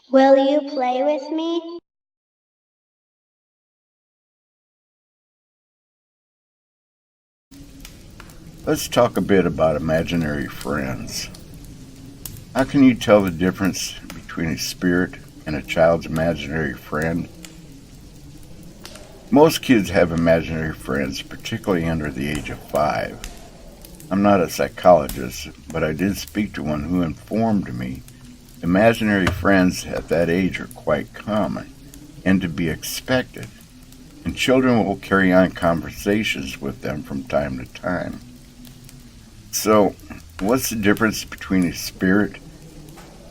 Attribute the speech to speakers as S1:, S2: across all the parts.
S1: Will you play with me?
S2: Let's talk a bit about imaginary friends. How can you tell the difference between a spirit and a child's imaginary friend? Most kids have imaginary friends, particularly under the age of 5. I'm not a psychologist, but I did speak to one who informed me imaginary friends at that age are quite common and to be expected, and children will carry on conversations with them from time to time. So, what's the difference between a spirit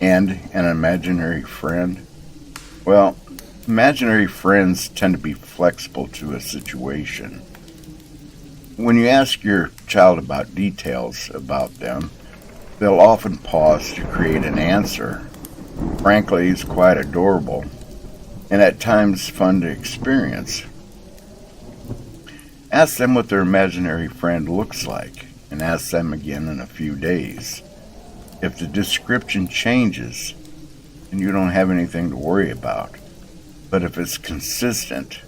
S2: and an imaginary friend? Well, imaginary friends tend to be flexible to a situation. When you ask your child about details about them, they'll often pause to create an answer. Frankly, it's quite adorable, and at times fun to experience. Ask them what their imaginary friend looks like, and ask them again in a few days. If the description changes, then you don't have anything to worry about. But if it's consistent,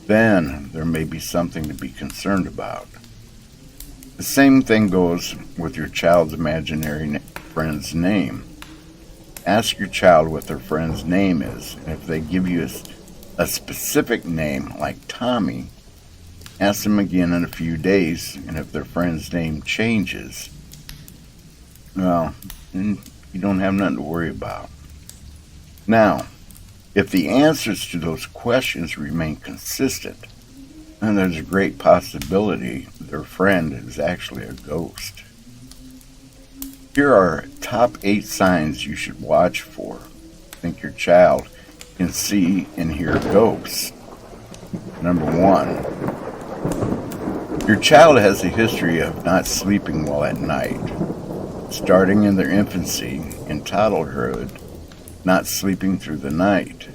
S2: then there may be something to be concerned about. The same thing goes with your child's imaginary friend's name. Ask your child what their friend's name is, and if they give you a specific name like Tommy, ask them again in a few days, and if their friend's name changes, well, then you don't have nothing to worry about. Now, if the answers to those questions remain consistent, then there's a great possibility their friend is actually a ghost. Here are top 8 signs you should watch for. Think your child can see and hear ghosts. Number 1. Your child has a history of not sleeping well at night, starting in their infancy and toddlerhood, not sleeping through the night.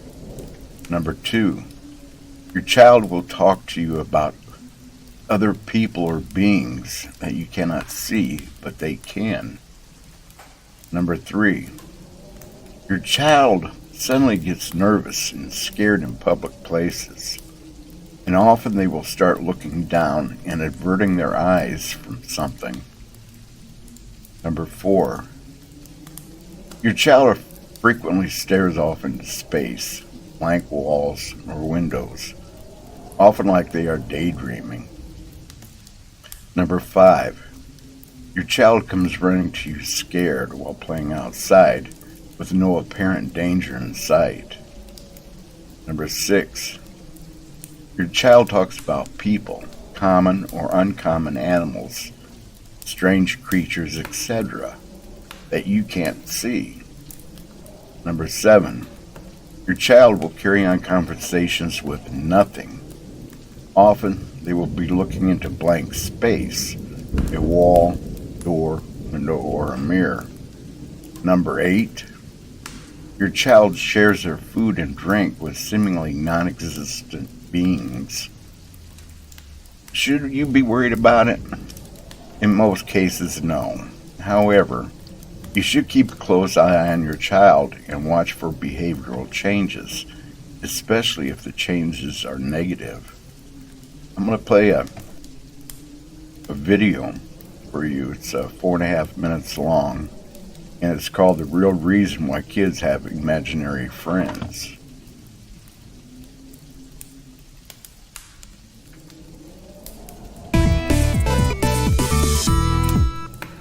S2: Number 2, your child will talk to you about other people or beings that you cannot see, but they can. Number 3, your child suddenly gets nervous and scared in public places, and often they will start looking down and averting their eyes from something. Number 4, your child frequently stares off into space, blank walls, or windows, often like they are daydreaming. Number 5, your child comes running to you scared while playing outside with no apparent danger in sight. Number 6, your child talks about people, common or uncommon animals, strange creatures, etc., that you can't see. Number 7, your child will carry on conversations with nothing. Often, they will be looking into blank space, a wall, door, window, or a mirror. Number 8, your child shares their food and drink with seemingly non-existent beings. Should you be worried about it? In most cases, no. However, you should keep a close eye on your child and watch for behavioral changes, especially if the changes are negative. I'm going to play a video for you. It's 4.5 minutes long, and it's called The Real Reason Why Kids Have Imaginary Friends.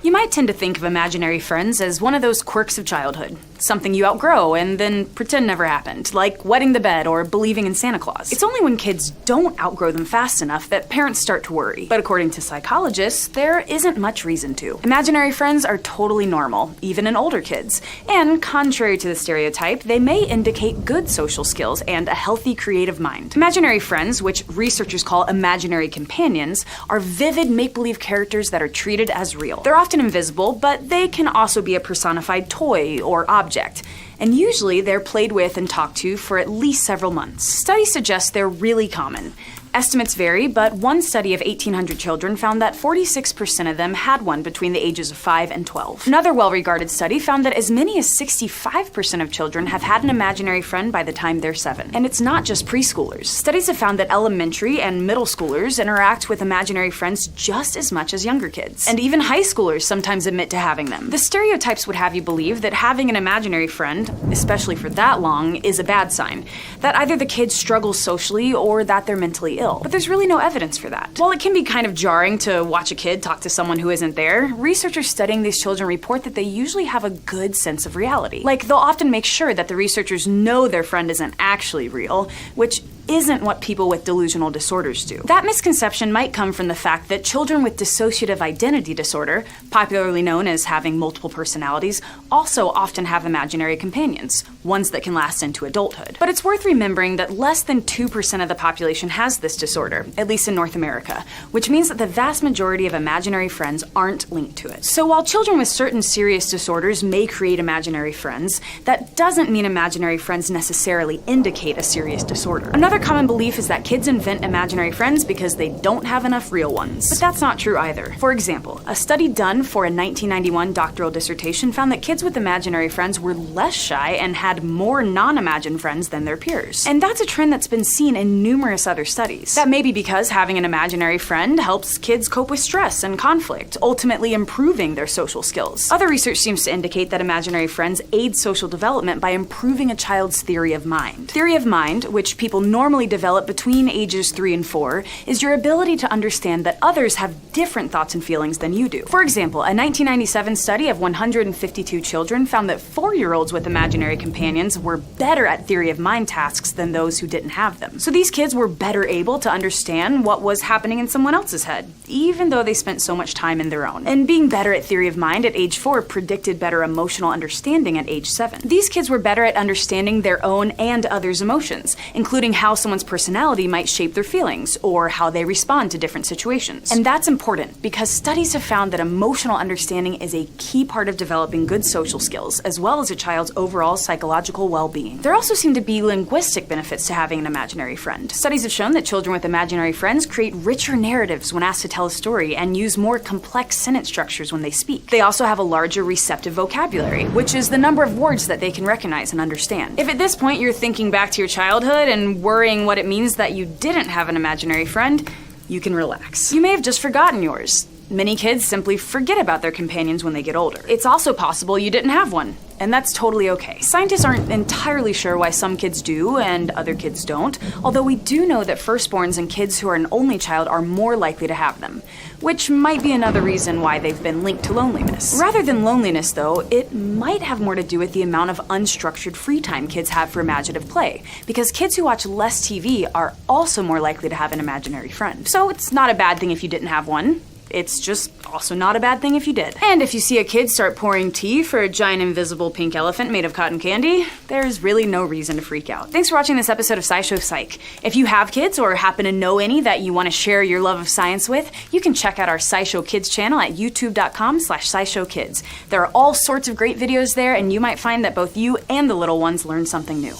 S3: You might tend to think of imaginary friends as one of those quirks of childhood, something you outgrow and then pretend never happened, like wetting the bed or believing in Santa Claus. It's only when kids don't outgrow them fast enough that parents start to worry. But according to psychologists, there isn't much reason to. Imaginary friends are totally normal, even in older kids. And contrary to the stereotype, they may indicate good social skills and a healthy creative mind. Imaginary friends, which researchers call imaginary companions, are vivid make-believe characters that are treated as real. They're often invisible, but they can also be a personified toy or object. And usually they're played with and talked to for at least several months. Studies suggest they're really common. Estimates vary, but one study of 1,800 children found that 46% of them had one between the ages of 5 and 12. Another well-regarded study found that as many as 65% of children have had an imaginary friend by the time they're 7. And it's not just preschoolers. Studies have found that elementary and middle schoolers interact with imaginary friends just as much as younger kids. And even high schoolers sometimes admit to having them. The stereotypes would have you believe that having an imaginary friend, especially for that long, is a bad sign. That either the kids struggle socially or that they're mentally ill. But there's really no evidence for that. While it can be kind of jarring to watch a kid talk to someone who isn't there, researchers studying these children report that they usually have a good sense of reality. Like, they'll often make sure that the researchers know their friend isn't actually real, which isn't what people with delusional disorders do. That misconception might come from the fact that children with dissociative identity disorder, popularly known as having multiple personalities, also often have imaginary companions, ones that can last into adulthood. But it's worth remembering that less than 2% of the population has this disorder, at least in North America, which means that the vast majority of imaginary friends aren't linked to it. So while children with certain serious disorders may create imaginary friends, that doesn't mean imaginary friends necessarily indicate a serious disorder. Another common belief is that kids invent imaginary friends because they don't have enough real ones. But that's not true either. For example, a study done for a 1991 doctoral dissertation found that kids with imaginary friends were less shy and had more non-imagined friends than their peers. And that's a trend that's been seen in numerous other studies. That may be because having an imaginary friend helps kids cope with stress and conflict, ultimately improving their social skills. Other research seems to indicate that imaginary friends aid social development by improving a child's theory of mind. Theory of mind, which people normally develop between ages 3 and 4, is your ability to understand that others have different thoughts and feelings than you do. For example, a 1997 study of 152 children found that 4-year-olds with imaginary companions were better at theory of mind tasks than those who didn't have them. So these kids were better able to understand what was happening in someone else's head, even though they spent so much time in their own. And being better at theory of mind at age 4 predicted better emotional understanding at age 7. These kids were better at understanding their own and others' emotions, including how someone's personality might shape their feelings or how they respond to different situations. And that's important because studies have found that emotional understanding is a key part of developing good social skills as well as a child's overall psychological well-being. There also seem to be linguistic benefits to having an imaginary friend. Studies have shown that children with imaginary friends create richer narratives when asked to tell a story and use more complex sentence structures when they speak. They also have a larger receptive vocabulary, which is the number of words that they can recognize and understand. If at this point you're thinking back to your childhood and worrying what it means that you didn't have an imaginary friend, you can relax. You may have just forgotten yours. Many kids simply forget about their companions when they get older. It's also possible you didn't have one, and that's totally okay. Scientists aren't entirely sure why some kids do and other kids don't, although we do know that firstborns and kids who are an only child are more likely to have them, which might be another reason why they've been linked to loneliness. Rather than loneliness, though, it might have more to do with the amount of unstructured free time kids have for imaginative play, because kids who watch less TV are also more likely to have an imaginary friend. So it's not a bad thing if you didn't have one. It's just also not a bad thing if you did. And if you see a kid start pouring tea for a giant invisible pink elephant made of cotton candy, there's really no reason to freak out. Thanks for watching this episode of SciShow Psych. If you have kids or happen to know any that you want to share your love of science with, you can check out our SciShow Kids channel at youtube.com/SciShowKids. There are all sorts of great videos there, and you might find that both you and the little ones learn something new.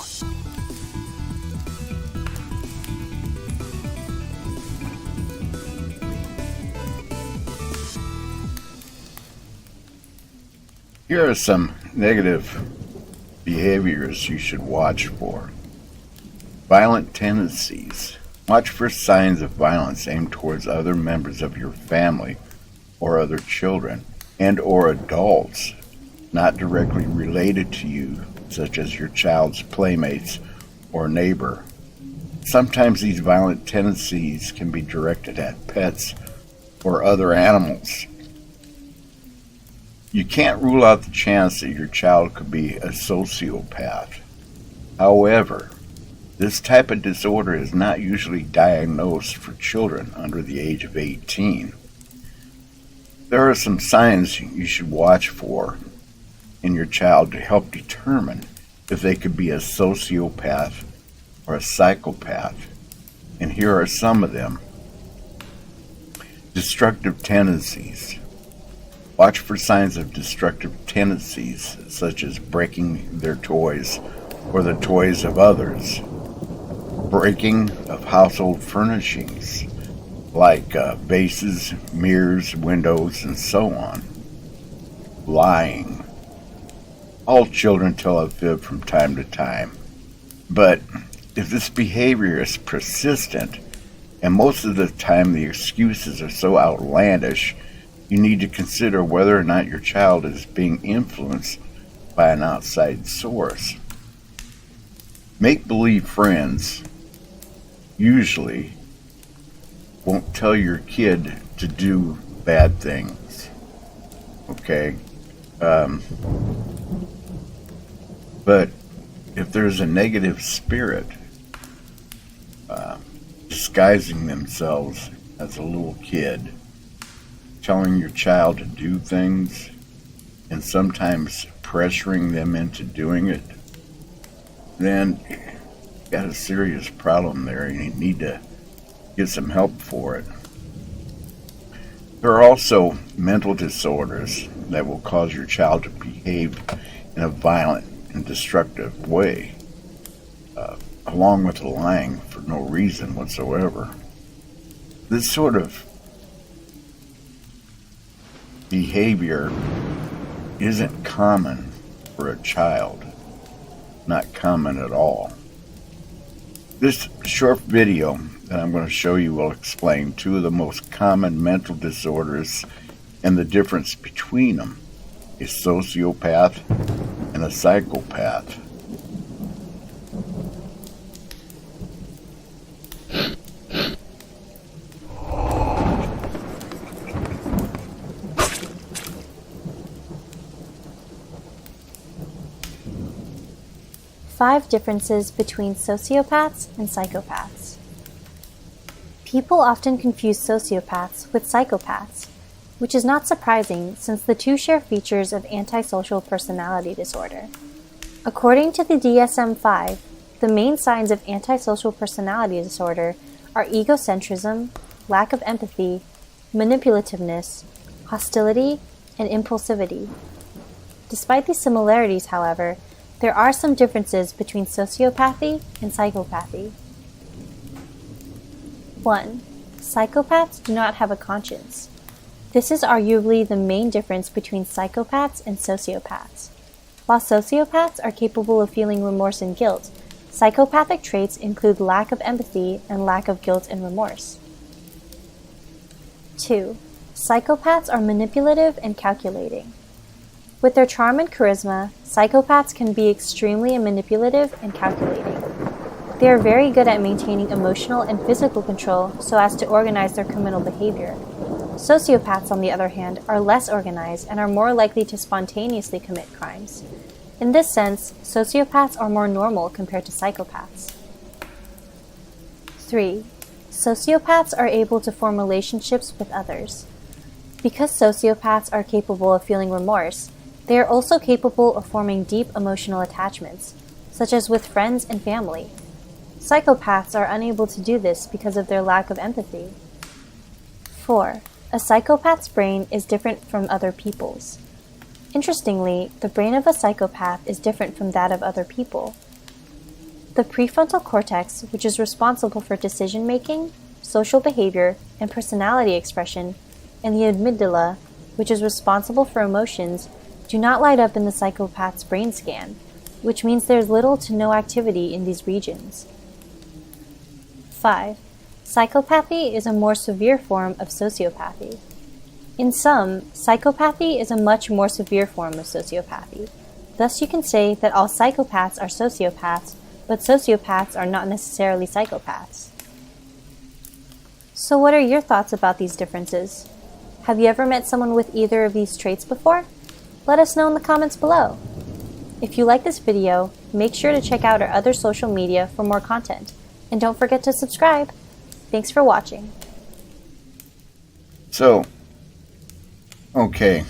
S2: Here are some negative behaviors you should watch for. Violent tendencies. Watch for signs of violence aimed towards other members of your family or other children and or adults not directly related to you, such as your child's playmates or neighbor. Sometimes these violent tendencies can be directed at pets or other animals. You can't rule out the chance that your child could be a sociopath. However, this type of disorder is not usually diagnosed for children under the age of 18. There are some signs you should watch for in your child to help determine if they could be a sociopath or a psychopath. And here are some of them. Destructive tendencies. Watch for signs of destructive tendencies, such as breaking their toys or the toys of others. breaking of household furnishings like vases, mirrors, windows, and so on. Lying. All children tell a fib from time to time, but if this behavior is persistent, and most of the time the excuses are so outlandish, you need to consider whether or not your child is being influenced by an outside source. Make-believe friends usually won't tell your kid to do bad things, okay? But if there's a negative spirit disguising themselves as a little kid, telling your child to do things, and sometimes pressuring them into doing it, then you got a serious problem there, and you need to get some help for it. There are also mental disorders that will cause your child to behave in a violent and destructive way, along with lying for no reason whatsoever. This sort of behavior isn't common for a child, not common at all. This short video that I'm going to show you will explain two of the most common mental disorders and the difference between them: a sociopath and a psychopath.
S4: Five differences between sociopaths and psychopaths. People often confuse sociopaths with psychopaths, which is not surprising since the two share features of antisocial personality disorder. According to the DSM-5, the main signs of antisocial personality disorder are egocentrism, lack of empathy, manipulativeness, hostility, and impulsivity. Despite these similarities, however, there are some differences between sociopathy and psychopathy. 1. Psychopaths do not have a conscience. This is arguably the main difference between psychopaths and sociopaths. While sociopaths are capable of feeling remorse and guilt, psychopathic traits include lack of empathy and lack of guilt and remorse. 2. Psychopaths are manipulative and calculating. With their charm and charisma, psychopaths can be extremely manipulative and calculating. They are very good at maintaining emotional and physical control so as to organize their criminal behavior. Sociopaths, on the other hand, are less organized and are more likely to spontaneously commit crimes. In this sense, sociopaths are more normal compared to psychopaths. 3. Sociopaths are able to form relationships with others. Because sociopaths are capable of feeling remorse, they are also capable of forming deep emotional attachments, such as with friends and family. Psychopaths are unable to do this because of their lack of empathy. 4. A psychopath's brain is different from other people's. Interestingly, the brain of a psychopath is different from that of other people. The prefrontal cortex, which is responsible for decision-making, social behavior, and personality expression, and the amygdala, which is responsible for emotions, do not light up in the psychopath's brain scan, which means there's little to no activity in these regions. 5. Psychopathy is a more severe form of sociopathy. In sum, psychopathy is a much more severe form of sociopathy. Thus, you can say that all psychopaths are sociopaths, but sociopaths are not necessarily psychopaths. So what are your thoughts about these differences? Have you ever met someone with either of these traits before? Let us know in the comments below. If you like this video, make sure to check out our other social media for more content. And don't forget to subscribe. Thanks for watching.
S2: So, okay.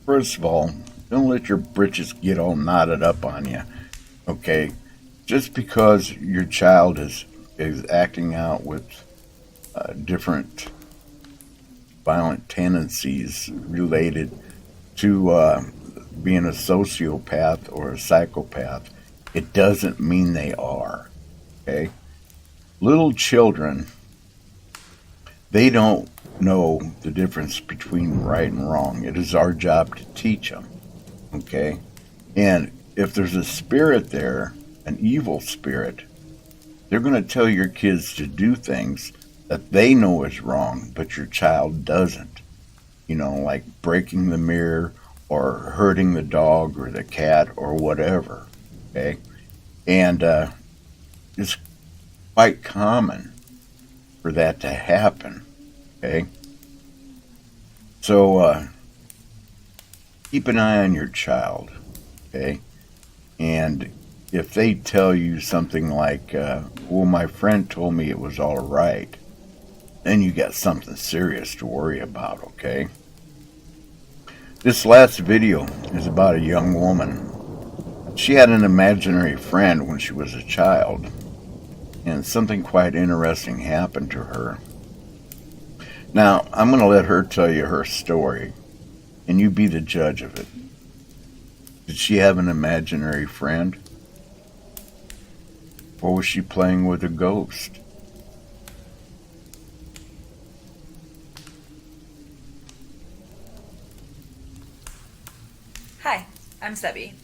S2: First of all, don't let your britches get all knotted up on you. Okay? Just because your child is acting out with different violent tendencies related to being a sociopath or a psychopath, it doesn't mean they are. Okay? Little children, they don't know the difference between right and wrong. It is our job to teach them, okay? And if there's a spirit there, an evil spirit, they're going to tell your kids to do things that they know is wrong, but your child doesn't. Like breaking the mirror or hurting the dog or the cat or whatever, okay? And it's quite common for that to happen, okay? So keep an eye on your child, okay? And if they tell you something like, well, my friend told me it was all right, then you got something serious to worry about, okay? This last video is about a young woman. She had an imaginary friend when she was a child, and something quite interesting happened to her. Now, I'm going to let her tell you her story, and you be the judge of it. Did she have an imaginary friend? Or was she playing with a ghost?
S5: Hi, I'm Sebby,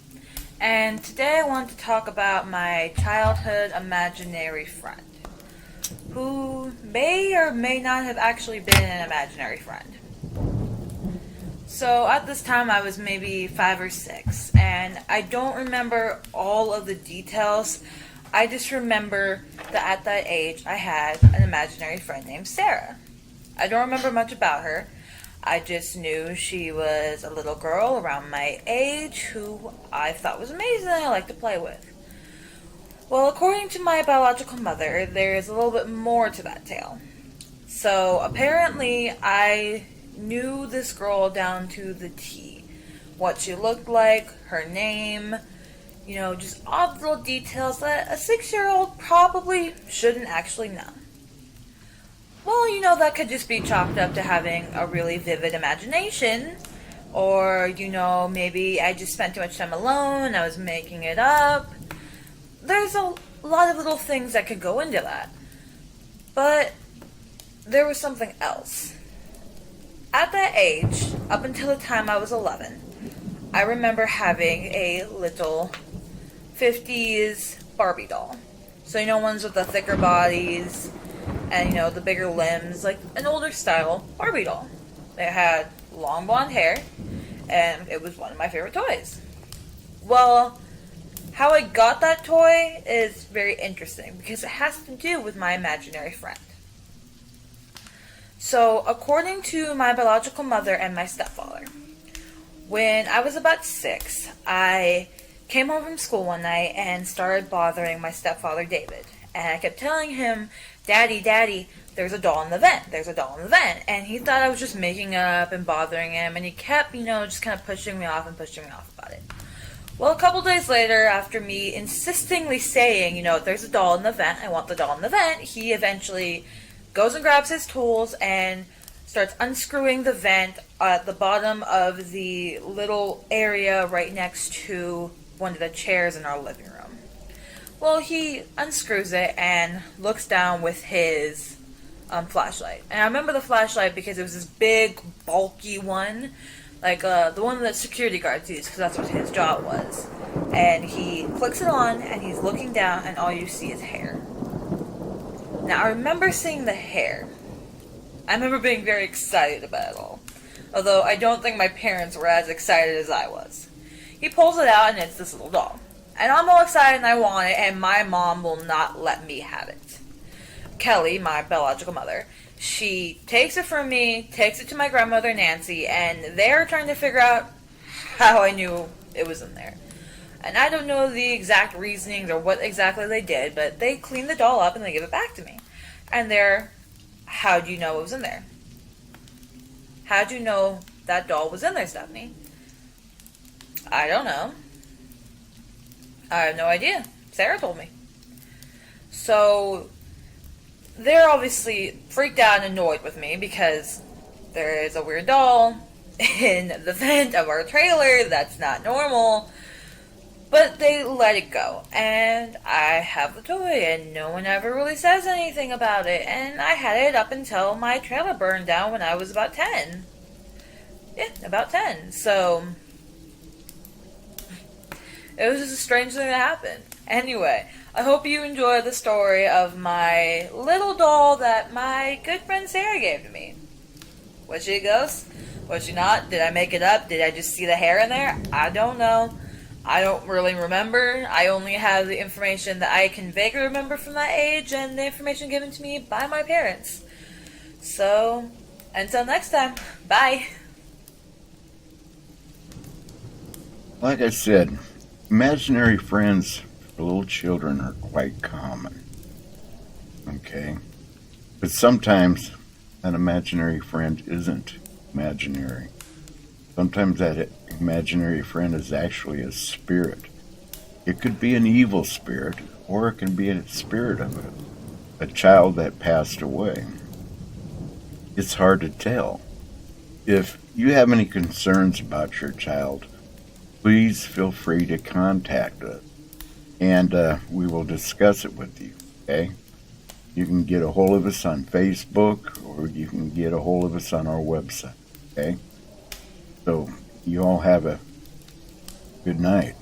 S5: and today I want to talk about my childhood imaginary friend, who may or may not have actually been an imaginary friend. So at this time I was maybe 5 or 6, and I don't remember all of the details. I just remember that at that age I had an imaginary friend named Sarah. I don't remember much about her. I just knew she was a little girl around my age who I thought was amazing and I liked to play with. Well, according to my biological mother, there's a little bit more to that tale. So apparently I knew this girl down to the T. What she looked like, her name, just odd little details that a 6-year-old probably shouldn't actually know. Well, that could just be chalked up to having a really vivid imagination. Or, maybe I just spent too much time alone, I was making it up. There's a lot of little things that could go into that. But there was something else. At that age, up until the time I was 11, I remember having a little 50s Barbie doll. So, ones with the thicker bodies and, the bigger limbs, like an older style Barbie doll. It had long blonde hair, and it was one of my favorite toys. Well, how I got that toy is very interesting because it has to do with my imaginary friend. So, according to my biological mother and my stepfather, when I was about 6, I came home from school one night and started bothering my stepfather, David. And I kept telling him, Daddy, there's a doll in the vent. There's a doll in the vent. And he thought I was just making up and bothering him. And he kept, just kind of pushing me off about it. Well, a couple days later, after me insistingly saying, there's a doll in the vent, I want the doll in the vent, he eventually goes and grabs his tools and starts unscrewing the vent at the bottom of the little area right next to one of the chairs in our living room. Well, he unscrews it and looks down with his flashlight. And I remember the flashlight because it was this big, bulky one, like the one that security guards use, because that's what his job was. And he flicks it on, and he's looking down, and all you see is hair. Now, I remember seeing the hair. I remember being very excited about it all. Although I don't think my parents were as excited as I was. He pulls it out, and it's this little doll. And I'm all excited and I want it, and my mom will not let me have it. Kelly, my biological mother, she takes it from me, takes it to my grandmother Nancy, and they're trying to figure out how I knew it was in there. And I don't know the exact reasonings or what exactly they did, but they clean the doll up and they give it back to me. And how'd you know it was in there? How'd you know that doll was in there, Stephanie? I don't know. I have no idea. Sarah told me. So, they're obviously freaked out and annoyed with me because there is a weird doll in the vent of our trailer that's not normal. But they let it go, and I have the toy, and no one ever really says anything about it, and I had it up until my trailer burned down when I was about 10. Yeah, about 10. So, it was just a strange thing that happened. Anyway, I hope you enjoy the story of my little doll that my good friend Sarah gave to me. Was she a ghost? Was she not? Did I make it up? Did I just see the hair in there? I don't know. I don't really remember. I only have the information that I can vaguely remember from that age and the information given to me by my parents. So, until next time, bye.
S2: Like I said, imaginary friends for little children are quite common. Okay? But sometimes an imaginary friend isn't imaginary. Sometimes that imaginary friend is actually a spirit. It could be an evil spirit, or it can be a spirit of a child that passed away. It's hard to tell. If you have any concerns about your child, please feel free to contact us, and we will discuss it with you, okay? You can get a hold of us on Facebook, or you can get a hold of us on our website, okay? So, you all have a good night.